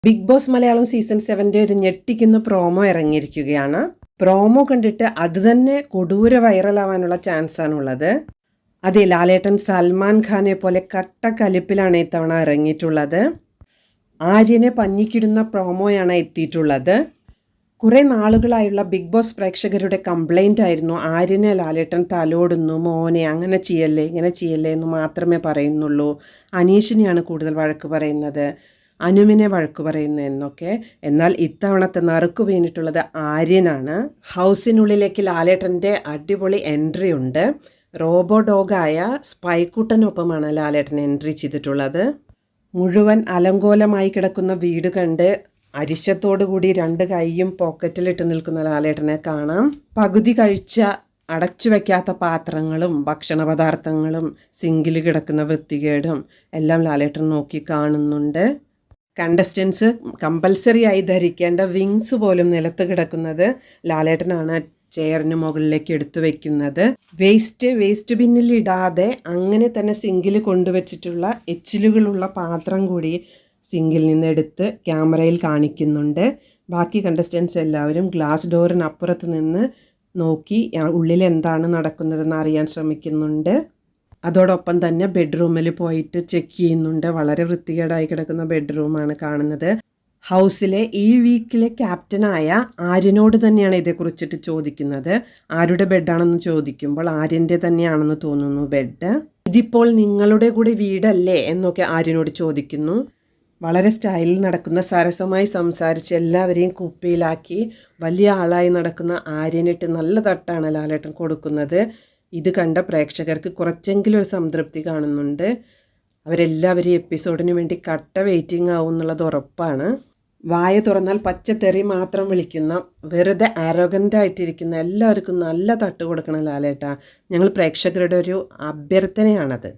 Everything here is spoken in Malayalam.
ബിഗ് ബോസ് മലയാളം സീസൺ 7 ഒരു ഞെട്ടിക്കുന്ന പ്രോമോ ഇറങ്ങിയിരിക്കുകയാണ്. പ്രോമോ കണ്ടിട്ട് അത് തന്നെ കൊടൂര വൈറലാവാനുള്ള ചാൻസാണുള്ളത്. അതെ, ലാലേട്ടൻ സൽമാൻ ഖാനെ പോലെ കട്ട കലിപ്പിലാണ് ഇത്തവണ ഇറങ്ങിയിട്ടുള്ളത്. ആര്യനെ പഞ്ഞിക്കിടുന്ന പ്രോമോയാണ് എത്തിയിട്ടുള്ളത്. കുറേ നാളുകളായുള്ള ബിഗ് ബോസ് പ്രേക്ഷകരുടെ കംപ്ലൈൻ്റ് ആയിരുന്നു, ആര്യനെ ലാലേട്ടൻ തലോടുന്നു, മോനെ അങ്ങനെ ചെയ്യല്ലേ ഇങ്ങനെ ചെയ്യല്ലേ എന്ന് മാത്രമേ പറയുന്നുള്ളൂ, അനീഷിനെയാണ് കൂടുതൽ വഴക്ക് പറയുന്നത്, അനുവിനെ വഴക്ക് പറയുന്നു എന്നൊക്കെ. എന്നാൽ ഇത്തവണത്തെ നറുക്ക് വീണിട്ടുള്ളത് ആര്യനാണ്. ഹൗസിനുള്ളിലേക്ക് ലാലേട്ടൻ്റെ അടിപൊളി എൻട്രി ഉണ്ട്. റോബോ ഡോഗായ സ്പൈക്കുട്ടനൊപ്പമാണ് ലാലേട്ടൻ എൻട്രി ചെയ്തിട്ടുള്ളത്. മുഴുവൻ അലങ്കോലമായി കിടക്കുന്ന വീട് കണ്ട് അരിശത്തോടു കൂടി 2 കൈയും പോക്കറ്റിലിട്ട് നിൽക്കുന്ന ലാലേട്ടനെ കാണാം. പകുതി കഴിച്ച അടച്ചു വയ്ക്കാത്ത പാത്രങ്ങളും ഭക്ഷണ പദാർത്ഥങ്ങളും സിങ്കിൽ കിടക്കുന്ന വൃത്തികേടും എല്ലാം ലാലേട്ടൻ നോക്കി കാണുന്നുണ്ട്. കണ്ടസ്റ്റൻസ് കമ്പൽസറി ആയി ധരിക്കേണ്ട വിങ്സ് പോലും നിലത്ത് കിടക്കുന്നത് ലാലേട്ടനാണ് ചെയറിന് മുകളിലേക്ക് എടുത്തു വെക്കുന്നത്. വേസ്റ്റ് ബിന്നിൽ ഇടാതെ അങ്ങനെ തന്നെ സിങ്കിൽ കൊണ്ടുവച്ചിട്ടുള്ള എച്ചിലുകളുള്ള പാത്രം കൂടി സിങ്കിൽ നിന്ന് എടുത്ത് ക്യാമറയിൽ കാണിക്കുന്നുണ്ട്. ബാക്കി കണ്ടസ്റ്റൻസ് എല്ലാവരും ഗ്ലാസ് ഡോറിനപ്പുറത്ത് നിന്ന് നോക്കി ഉള്ളിൽ എന്താണ് നടക്കുന്നതെന്ന് അറിയാൻ ശ്രമിക്കുന്നുണ്ട്. അതോടൊപ്പം തന്നെ ബെഡ്റൂമിൽ പോയിട്ട് ചെക്ക് ചെയ്യുന്നുണ്ട്. വളരെ വൃത്തികേടായി കിടക്കുന്ന ബെഡ്റൂമാണ് കാണുന്നത്. ഹൗസിലെ ഈ വീക്കിലെ ക്യാപ്റ്റനായ ആര്യനോട് തന്നെയാണ് ഇതേക്കുറിച്ചിട്ട് ചോദിക്കുന്നത്. ആരുടെ ബെഡാണെന്ന് ചോദിക്കുമ്പോൾ ആര്യൻ്റെ തന്നെയാണെന്ന് തോന്നുന്നു ബെഡ്. ഇതിപ്പോൾ നിങ്ങളുടെ കൂടി വീടല്ലേ എന്നൊക്കെ ആര്യനോട് ചോദിക്കുന്നു. വളരെ സ്റ്റൈലിൽ നടക്കുന്ന, സരസമായി സംസാരിച്ച് എല്ലാവരെയും കുപ്പിയിലാക്കി വലിയ ആളായി നടക്കുന്ന ആര്യനിട്ട് നല്ല തട്ടാണ് ലാലേട്ടൻ കൊടുക്കുന്നത്. ഇത് കണ്ട പ്രേക്ഷകർക്ക് കുറച്ചെങ്കിലും ഒരു സംതൃപ്തി കാണുന്നുണ്ട്. അവരെല്ലാവരും എപ്പിസോഡിന് വേണ്ടി കട്ട വെയിറ്റിംഗ് ആവും എന്നുള്ളത് ഉറപ്പാണ്. വായ തുറന്നാൽ പച്ചത്തെറി മാത്രം വിളിക്കുന്ന, വെറുതെ ആരോഗൻ്റായിട്ടിരിക്കുന്ന എല്ലാവർക്കും നല്ല തട്ട് കൊടുക്കണം ലാലേട്ടാ. ഞങ്ങൾ പ്രേക്ഷകരുടെ ഒരു അഭ്യർത്ഥനയാണത്.